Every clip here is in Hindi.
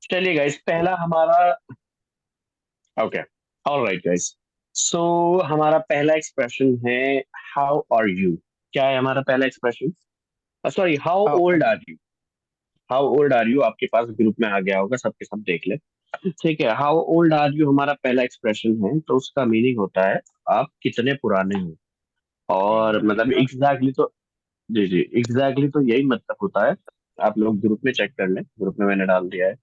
चलिए गाइस, पहला हमारा। Okay, alright guys. सो हमारा पहला एक्सप्रेशन है हाउ आर यू। क्या है हमारा पहला एक्सप्रेशन? सॉरी, हाउ हाँ old are you. How old are you आपके पास ग्रुप में आ गया होगा, सबके सब देख ले। ठीक है, हाउ ओल्ड आर यू हमारा पहला एक्सप्रेशन है, तो उसका मीनिंग होता है आप कितने पुराने हो। एक और मिनट मतलब यार। एग्जैक्टली तो जी जी, एग्जैक्टली तो यही मतलब होता है। आप लोग ग्रुप में चेक कर लें, ग्रुप में मैंने डाल दिया है।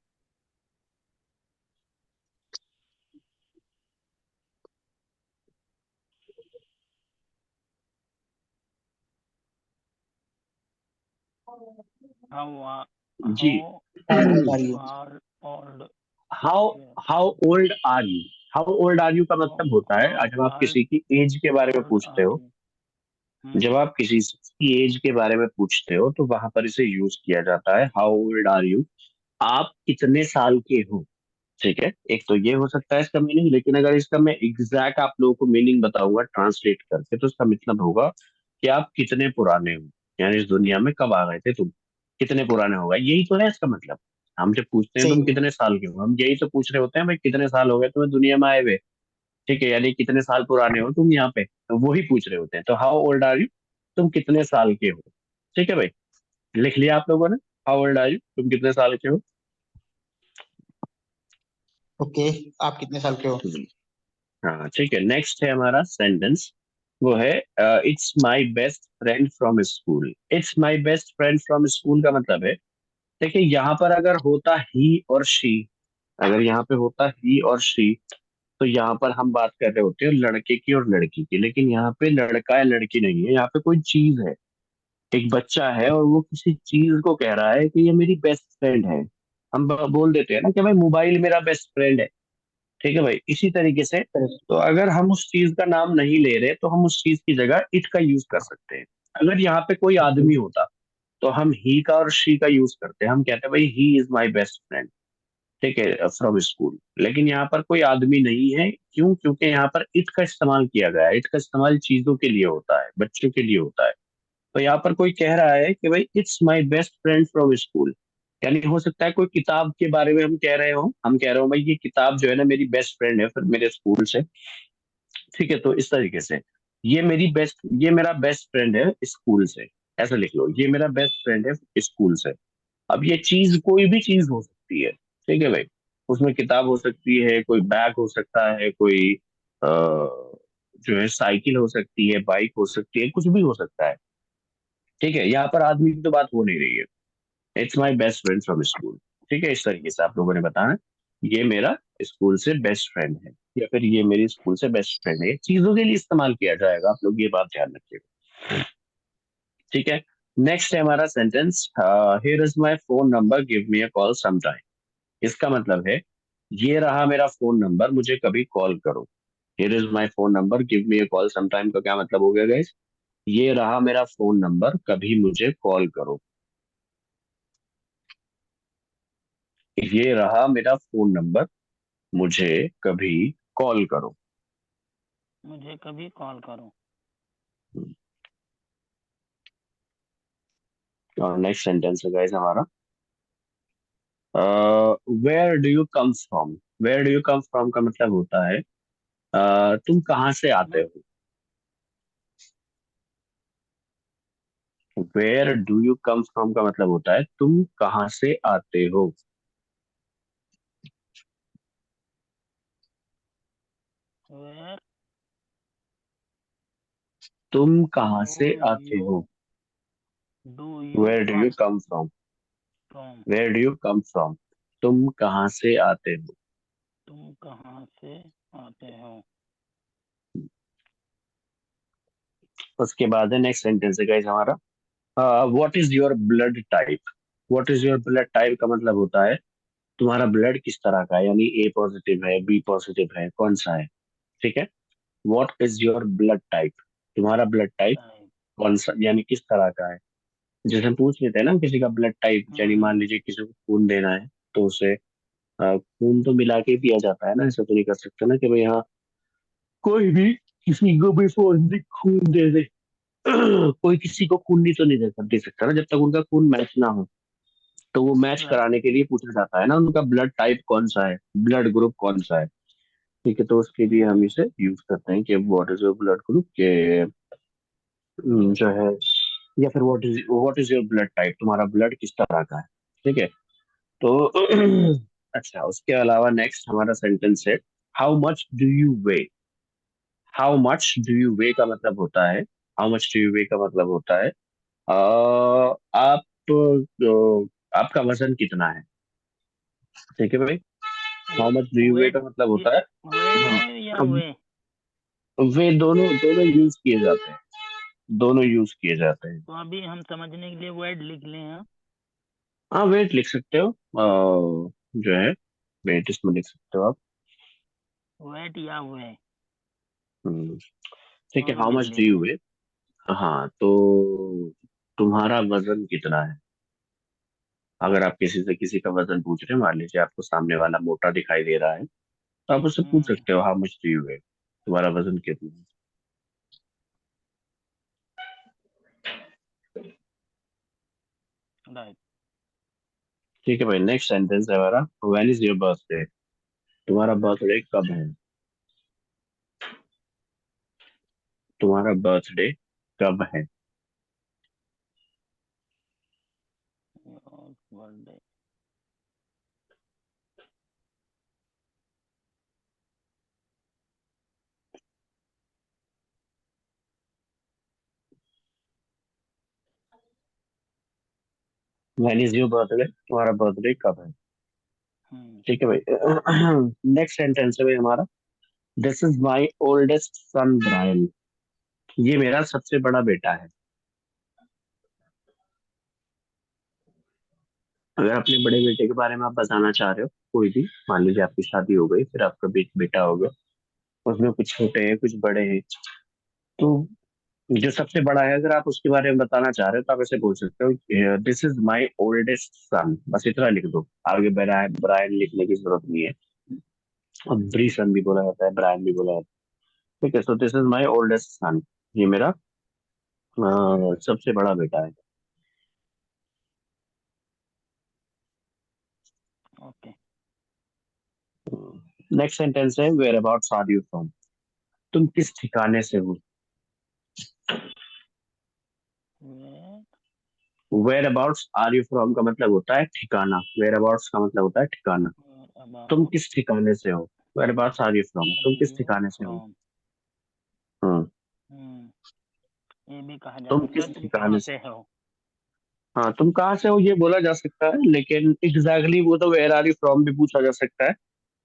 हाउ जी। How How old are you? Are old how how old are you. How old are you का मतलब होता है हाउ जब आप आर किसी की एज के बारे में ओल्ड पूछते आर हो। यू? जब आप किसी की एज के बारे में पूछते हो तो वहां पर इसे यूज किया जाता है, हाउ ओल्ड आर यू। आप कितने साल के हो। ठीक है, एक तो ये हो सकता है इसका मीनिंग, लेकिन अगर इसका मैं एग्जैक्ट आप लोगों को मीनिंग बताऊंगा ट्रांसलेट करके, तो इसका मतलब होगा कि आप कितने पुराने हो। यानी इस दुनिया में कब आ गए थे तुम, कितने पुराने हो गए, यही तो है इसका मतलब। हम जब पूछते हैं सही तुम में। कितने साल के हो, हम यही तो पूछ रहे होते हैं भाई कितने साल हो गए तुम्हें दुनिया में आए हुए। ठीक है, यानी कितने साल पुराने हो तुम यहाँ पे, तो वही पूछ रहे होते हैं। तो हाउ ओल्ड आर यू, तुम कितने साल के हो। ठीक है भाई, लिख लिया आप लोगों ने? हाउ ओल्ड आर यू, तुम कितने साल के हो। ओके। आप कितने साल के हो? हम्म, हाँ ठीक है। नेक्स्ट है हमारा सेंटेंस, वो है it's my best friend from school. It's my best friend from school का मतलब है, देखिए यहाँ पर अगर होता ही और शी, अगर यहाँ पे होता ही और शी, तो यहाँ पर हम बात कर रहे होते हैं लड़के की और लड़की की। लेकिन यहाँ पे लड़का या लड़की नहीं है, यहाँ पे कोई चीज है। एक बच्चा है और वो किसी चीज को कह रहा है कि ये मेरी बेस्ट फ्रेंड है। हम बोल देते हैं ना कि भाई मोबाइल मेरा बेस्ट फ्रेंड है। ठीक है भाई, इसी तरीके से Correct. तो अगर हम उस चीज का नाम नहीं ले रहे तो हम उस चीज की जगह इट का यूज कर सकते हैं। अगर यहाँ पे कोई ओके। आदमी होता तो हम ही का और शी का यूज करते हैं, हम कहते हैं भाई he is my best friend. ठीक है, फ्रॉम स्कूल। लेकिन यहाँ पर कोई आदमी नहीं है, क्यों? क्योंकि यहाँ पर इट का इस्तेमाल किया गया है। इट का इस्तेमाल चीजों के लिए होता है, बच्चों के लिए होता है। तो यहाँ पर कोई कह रहा है कि भाई it's my best friend from school, यानी हो सकता है कोई किताब के बारे में हम कह रहे हो, हम कह रहे हो भाई ये किताब जो है ना मेरी बेस्ट फ्रेंड है फिर मेरे स्कूल से। ठीक है, तो इस तरीके से ये मेरा बेस्ट फ्रेंड है स्कूल से, ऐसा लिख लो, ये मेरा बेस्ट फ्रेंड है स्कूल से। अब ये चीज कोई भी चीज हो सकती है। ठीक है भाई, उसमें किताब हो सकती है, कोई बैग हो सकता है, कोई जो है साइकिल हो सकती है, बाइक हो सकती है, कुछ भी हो सकता है। ठीक है, यहाँ पर आदमी की तो बात हो नहीं रही है। It's my best friend from school. ठीक है, इस तरीके से आप लोगों ने बताना ये मेरा स्कूल से बेस्ट फ्रेंड है, या फिर ये मेरी स्कूल से बेस्ट फ्रेंड है। ये चीजों के लिए इस्तेमाल किया जाएगा, आप लोग ये बात ध्यान रखिएगा। ठीक है। नेक्स्ट है हमारा sentence, here is my phone number give me a call sometime. इसका मतलब है ये रहा मेरा फोन नंबर, मुझे कभी कॉल करो। Here is my phone number give me a call sometime का क्या मतलब हो गया गाइस? ये रहा मेरा फोन नंबर, कभी मुझे कॉल करो। ये रहा मेरा फोन नंबर, मुझे कभी कॉल करो। मुझे कभी कॉल करो। और नेक्स्ट सेंटेंस है गाइस हमारा, where do you come from. Where do you come from का मतलब होता है तुम कहाँ से आते मैं हो। Where do you come from का मतलब होता है तुम कहाँ से आते हो। वेयर तुम कहाँ डू से आते यू हो। Do you where do you come come from. From? Where do you come from, तुम कहाँ से आते हो। तुम कहाँ से आते हो? उसके बाद है नेक्स्ट सेंटेंस है गाइस हमारा, what is your blood type. What is your blood type का मतलब होता है तुम्हारा ब्लड किस तरह का है, यानी ए पॉजिटिव है, बी पॉजिटिव है, कौन सा है। ठीक है, what is your blood type, तुम्हारा ब्लड टाइप टाइप। कौन सा, यानी किस तरह का है। जैसे हम पूछ लेते हैं ना किसी का ब्लड टाइप, यानी मान हम्म। लीजिए किसी को खून देना है तो उसे खून तो मिला के दिया जाता है ना, ऐसा तो नहीं कर सकते ना कि भाई हाँ कोई भी किसी को भी पॉजिटिव खून दे दे। कोई किसी को खून नहीं तो नहीं दे सकता ना जब तक उनका खून मैच ना हो। तो वो मैच Right. कराने के लिए पूछा जाता है ना, उनका ब्लड टाइप कौन सा है, ब्लड ग्रुप कौन सा है। ठीक है, तो उसके लिए हम इसे यूज करते हैं कि what is your blood group के जो है, या फिर what is your blood type, तुम्हारा ब्लड किस तरह का है। ठीक है, तो अच्छा, उसके अलावा नेक्स्ट हमारा सेंटेंस है how much do you weigh. How much do you weigh का मतलब होता है, how much do you weigh का मतलब होता है आप आपका वजन कितना है। ठीक है भाई, how much do you weigh weight का मतलब होता है। वेट हाँ, है या अब वे? वे दोनों दोनों यूज किए जाते हैं, दोनों यूज किए जाते हैं। तो अभी हम समझने के लिए वेट लिख लें। हाँ, हाँ, वेट लिख सकते हो, जो है वेट इसमें लिख सकते हो आप। वेट या वे, हम्म, ठीक है, दोनों हाउ लिख मच डू लेते यू हैं। वे। हाँ, तो तुम्हारा वजन कितना है। अगर आप किसी से किसी का वजन पूछ रहे हैं, मान लीजिए आपको सामने वाला मोटा दिखाई दे रहा है, तो आप उससे पूछ हम्म। सकते हो हाउ मच डू यू वे, तुम्हारा वजन कितना है। राइट। ठीक है भाई, नेक्स्ट सेंटेंस है हमारा व्हेन इज योर बर्थडे। तुम्हारा बर्थडे कब है, तुम्हारा बर्थडे कब है। Birthday. When is your birthday, तुम्हारा बर्थडे कब है। हम्म। ठीक है भाई, नेक्स्ट सेंटेंस है भाई हमारा this is my oldest son Brian. ये मेरा सबसे बड़ा बेटा है। अगर अपने बड़े बेटे के बारे में आप बताना चाह रहे हो, कोई भी, मान लीजिए आपकी शादी हो गई, फिर आपका बेटा हो गया, उसमें कुछ छोटे हैं कुछ बड़े हैं, तो जो सबसे बड़ा है अगर आप उसके बारे में बताना चाह रहे हो तो आप ऐसे बोल सकते हो दिस इज माई ओल्डेस्ट सन, बस इतना लिख दो, आगे ब्रायन ब्रायन लिखने की जरूरत नहीं है। अब ब्री सन भी बोला जाता है, ब्रायन भी बोला जाता है। ठीक है, so this is my oldest son, ये मेरा सबसे बड़ा बेटा है। ओके। नेक्स्ट सेंटेंस है whereabouts are you from. तुम किस ठिकाने से हो। Where whereabouts are you from का मतलब होता है ठिकाना, वेयर अबाउट्स का मतलब होता है ठिकाना। तुम अबाउट किस ठिकाने से हो, whereabouts are you from, are तुम किस यू ठिकाने से हो। फ्रॉम? Hmm, hmm. ये भी कहा जा तुम सकता किस है तुम कहाँ ठिकाने से, से हो। हाँ तुम कहाँ से हो ये बोला जा सकता है, लेकिन एग्जैक्टली वो तो वेयर आर यू फ्रॉम भी पूछा जा सकता है।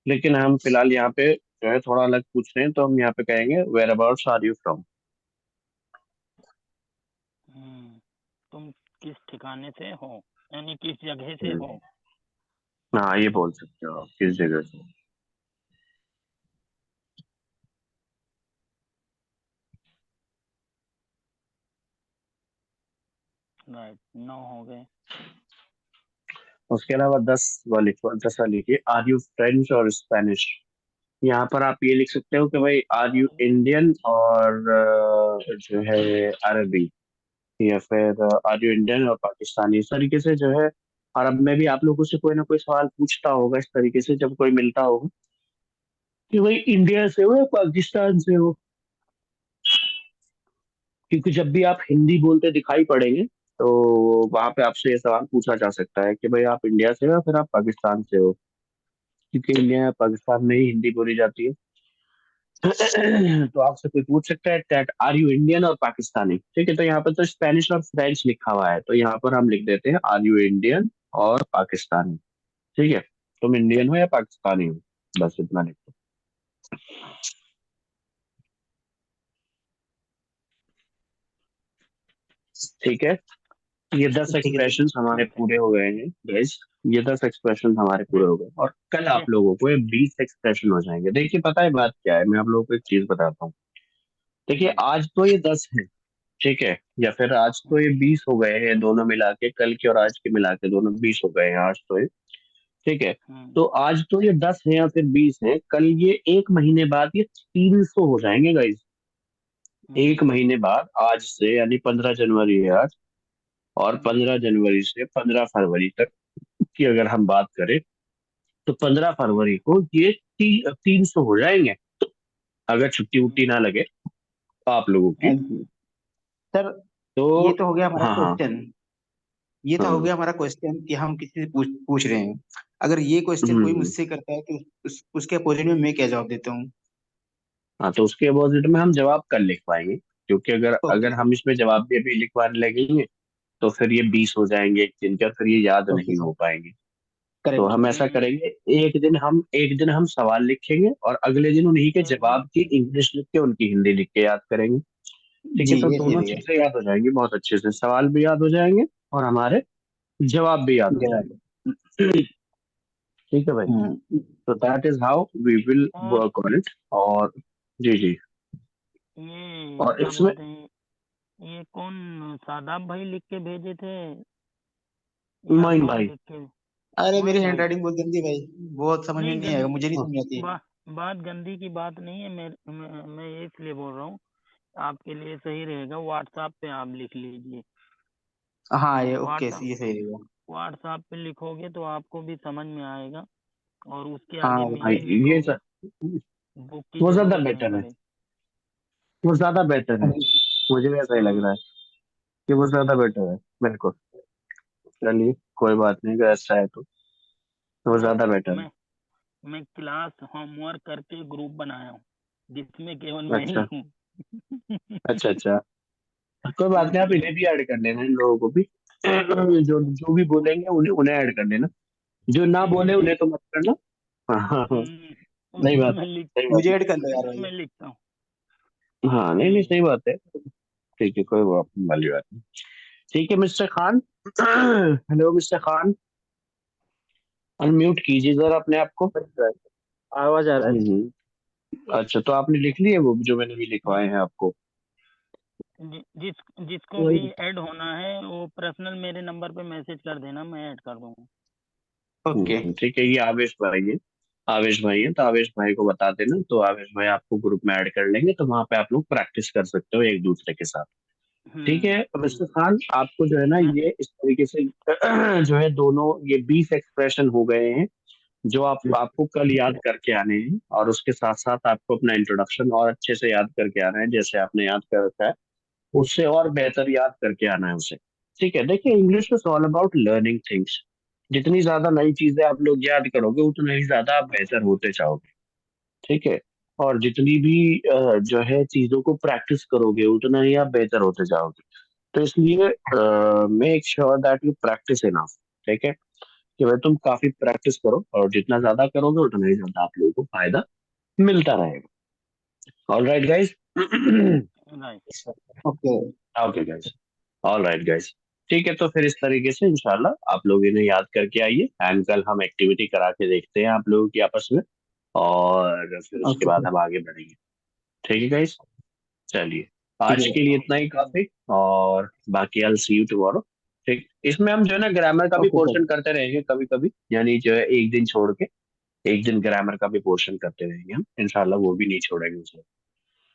लेकिन हम फिलहाल यहाँ पे जो है थोड़ा अलग पूछ रहे हैं, तो हम यहाँ पे कहेंगे whereabouts are you from. तुम किस ठिकाने से हो, यानी किस जगह से हो। हाँ, ये बोल सकते हो आप, किस जगह से। राइट, 9 हो गए। उसके अलावा 10 वाली लिखिए आर यू फ्रेंच और स्पेनिश। यहाँ पर आप ये लिख सकते हो कि भाई आर यू इंडियन और जो है अरबी, या फिर आर यू इंडियन और पाकिस्तानी, इस तरीके से जो है। अरब में भी आप लोगों से कोई ना कोई सवाल पूछता होगा इस तरीके से जब कोई मिलता होगा कि भाई इंडिया से हो या पाकिस्तान से हो, क्योंकि जब भी आप हिंदी बोलते दिखाई पड़ेंगे तो वहां पे आपसे ये सवाल पूछा जा सकता है कि भाई आप इंडिया से हो या फिर आप पाकिस्तान से हो, क्योंकि इंडिया या पाकिस्तान में ही हिंदी बोली जाती है। तो आपसे कोई पूछ सकता है दैट आर यू इंडियन और पाकिस्तानी। ठीक है, तो यहाँ पर तो स्पेनिश और फ्रेंच लिखा हुआ है, तो यहाँ पर हम लिख देते हैं आर यू इंडियन और पाकिस्तानी। ठीक है, तुम इंडियन हो या पाकिस्तानी हो, बस इतना लिख दो। ठीक है, ये 10 ठीक है एक्सप्रेशन हमारे ठीक है। पूरे हो गए हैं गाइस। ये 10 एक्सप्रेशन हमारे पूरे दे, हो गए और कल दे, आप लोगों को ये 20 एक्सप्रेशन हो जाएंगे। देखिए, पता है बात क्या है, मैं आप लोगों को एक चीज बताता हूँ। देखिए, हम्म, आज तो ये 10 है, ठीक है, या फिर आज तो हम्म, ये 20 हो गए हैं दोनों मिला के, कल के और आज के मिला के दोनों 20 हो गए हैं आज तो ये। ठीक है, हम्म, तो आज तो ये 10 है या फिर 20 है, कल ये एक महीने बाद ये 300 हो जाएंगे गाइस। एक हम्म, महीने बाद आज से, यानी 15 जनवरी है आज, और हम्म, 15 जनवरी से 15 फरवरी तक की अगर हम बात करें तो 15 फरवरी को ये 300 हो जाएंगे, अगर छुट्टी उट्टी ना लगे आप लोगों की। हाँ जी। सर, तो ये तो हो गया हमारा हाँ हाँ क्वेश्चन। ये तो हो हाँ। गया हमारा क्वेश्चन कि हम किसी से पूछ पूछ रहे हैं। अगर ये क्वेश्चन कोई हम्म। मुझसे करता है तो उसके अपोजिट में मैं क्या जवाब देता हूँ? हाँ, तो उसके अपोजिट में हम जवाब कल लिख पाएंगे, क्योंकि अगर ओके अगर सर। हम इसमें जवाब भी अभी लिखवाने लगेंगे तो फिर ये 20 हो जाएंगे एक दिन के, और फिर ये याद ओके नहीं सर। हो पाएंगे। तो करेक्ट हम सर। ऐसा करेंगे, एक दिन हम सवाल लिखेंगे और अगले दिन उन्हीं के एक दिन जवाब की इंग्लिश लिख के उनकी हिंदी लिख के याद करेंगे। ठीक जी, है, तो ये सही दोनों रहेगा। चीजें याद हो जाएंगी बहुत अच्छे से, सवाल भी याद हो जाएंगे और हमारे जवाब भी याद हो जवाब। जाएंगे। ठीक है भाई। हम्म। तो that is how we will और वर्क ऑन इट। और जी जी। ये और क्या इसमें बोलते हैं, ये कौन शादाब भाई लिख के भेजे थे या माइन कौन भाई। लिख के? अरे, मेरी मोइन हैंड भाई। राइटिंग बहुत गंदी है भाई। बहुत समझ में नहीं नहीं आएगा, गंदी मुझे नहीं हाँ समझ आती। बा, बात गंदी की बात नहीं है, मैं ये इसलिए बोल रहा हूँ, आपके लिए सही रहेगा व्हाट्सएप पे आप लिख लीजिए। हाँ, ये ओके, व्हाट्सएप ये सही रहेगा। व्हाट्सएप पे लिखोगे तो आपको भी समझ में आएगा, और उसके हाँ आगे भाई, मीनिंग ये लिखोगे, सर बुक की वो ज्यादा जरूरत नहीं बेटर है। पड़ेगी। वो ज्यादा बेटर है। अरे, मुझे भी ऐसा ही लग हाँ। रहा है कि वो ज्यादा बेटर है। बिल्कुल। चलिए, कोई बात नहीं, अगर ऐसा है तो वो मैं ज्यादा बेटर है। मैं क्लास होमवर्क करके ग्रुप बनाया हूँ, जिसमें केवल मैं ही अच्छा हूँ। अच्छा अच्छा। कोई बात नहीं, आप इन्हें भी ऐड कर लेना, इन लोगों को भी। जो जो भी बोलेंगे उन्हें उन्हें ऐड कर लेना। जो ना ठीक है बोले ठीक। उन्हें तो मत करना। हाँ हाँ हाँ। सही उसमें बात मैं लिख सही बात मुझे ऐड कर लो यार उसमें भाई। मैं लिखता हूँ। हाँ, नहीं नहीं, ठीक है। सही बात है। ठीक है, कोई वाली बात नहीं। ठीक है mister Khan. Hello mister Khan, unmute कीजिए जरा अपने आप को। आवाज आ रहा है। अच्छा, तो आपने लिख लिए वो जो मैंने भी जि, लिखवाए हैं आपको? जिसको भी वही। ऐड होना है वो पर्सनल मेरे नंबर पे मैसेज कर देना, मैं ऐड कर दूंगा। ओके ठीक है, ये आवेश भाई है। आवेश भाई है, तो आवेश भाई को बता देना, तो आवेश भाई आपको ग्रुप में ऐड कर लेंगे, तो वहां पे आप लोग प्रैक्टिस कर सकते हो एक दूसरे के साथ। ठीक है मिस्टर खान, आपको जो है ना मैं ये इस तरीके से जो है दोनों ये 20 एक्सप्रेशन हो गए हैं, जो आप आपको कल याद करके आने हैं, और उसके साथ साथ आपको अपना इंट्रोडक्शन और अच्छे से याद करके आना है, जैसे आपने याद कर रखा है उससे और बेहतर याद करके आना है उसे। ठीक है, देखिए English is all about learning things. जितनी ज्यादा नई चीजें आप लोग याद करोगे उतना ही ज्यादा आप बेहतर होते जाओगे। ठीक है, और जितनी भी जो है चीजों को प्रैक्टिस करोगे उतना ही आप बेहतर होते जाओगे। तो इसलिए make sure that you practice enough. ठीक है, कि भाई तुम काफी प्रैक्टिस करो, और जितना ज्यादा करोगे उतना ही ज्यादा आप लोगों को फायदा मिलता रहेगा। All right guys. Right. Okay okay guys. All right guys. ठीक है, तो फिर इस तरीके से इंशाल्लाह आप लोग इन्हें याद करके आइए, एंड कल हम एक्टिविटी करा के देखते हैं आप लोगों की आपस में, और फिर उसके ओके बाद सर। हम आगे बढ़ेंगे। ठीक है गाइज। चलिए, ठीक आज है। के लिए इतना ही काफी, और बाकी आई सी यू टुमारो। ठीक, इसमें हम जो है ना ग्रामर का भी ओके सर। पोर्शन करते रहेंगे कभी कभी, यानी जो है एक दिन छोड़ के एक दिन ग्रामर का भी पोर्शन करते रहेंगे हम, इंशाल्लाह वो भी नहीं छोड़ेंगे उसे।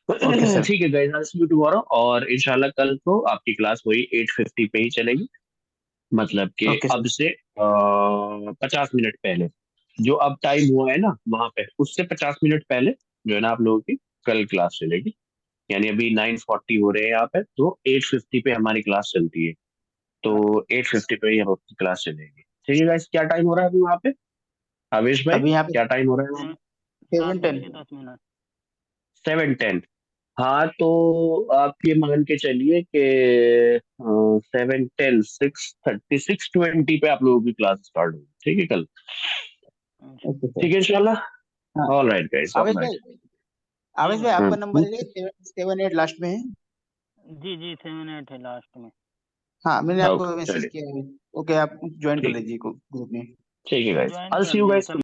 Okay sir. ठीक है guys, I see you tomorrow, और इंशाल्लाह कल को आपकी क्लास वही 8:50 पे ही चलेगी। मतलब कि ओके अब सर। से 50 मिनट पहले, जो अब टाइम हुआ है ना वहां पे, उससे 50 मिनट पहले जो है ना आप लोगों की कल क्लास चलेगी। यानी अभी 9:40 हो रहे हैं यहाँ पे, तो 8:50 पे हमारी क्लास चलती है। तो 8:50 पे ही हम अपनी क्लास चलेगी। ठीक है गाइस, क्या टाइम हो रहा है अभी वहाँ पे? आवेश भाई, अभी यहाँ पे क्या टाइम हो रहा है वहाँ? 7:10। 7:10। 7:10। हाँ, तो आप ये मान के चलिए कि 7:10, 6:30, 6:20 पे आप लोगों की क्लास स्टार्ट होगी। ठीक है कल। Okay sir. ठीक है इंशाल्लाह। हाँ। ऑल राइट गाइस, ऑल आवेश राइट। भाई, जी आवेश भाई, भाई। आपका नंबर है 778 लास्ट में है। जी जी, 7-8 है लास्ट में। हाँ, मैंने आपको ओके मैसेज चलिए। किया है। ओके, आप ज्वाइन कर ठीक लीजिए ग्रुप में। ठीक है गाइस, ज्वाइन आई सी कर यू दिया गाइस। कल।